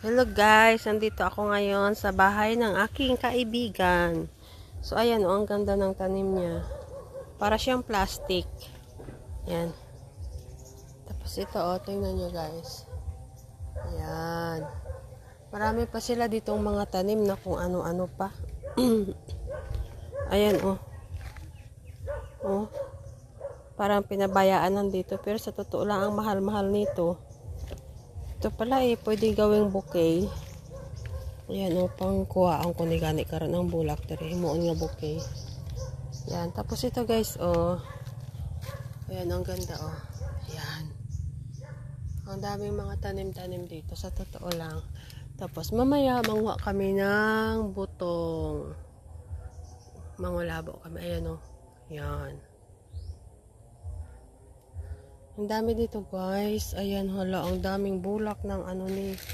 Hello guys, nandito ako ngayon sa bahay ng aking kaibigan. So ayan, ang ganda ng tanim niya. Para siyang plastic. Yan. Tapos ito, tingnan nyo guys. Ayan. Marami pa sila ditong mga tanim na kung ano-ano pa. Ayan oh. Parang pinabayaan nandito. Pero sa totoo lang, ang mahal-mahal nito. Ito pala pwede gawing bouquet. Ayan pang kuhaan ko ni gani karon ang bulak diri himuon nga bouquet. Yan, tapos ito guys ayan, ang ganda ayan. Ang daming mga tanim-tanim dito sa totoo lang. Tapos mamaya manguha kami ng butong. Mangulabo kami, ayan yan. Ang dami dito guys. Ayan, hala, ang daming bulak ng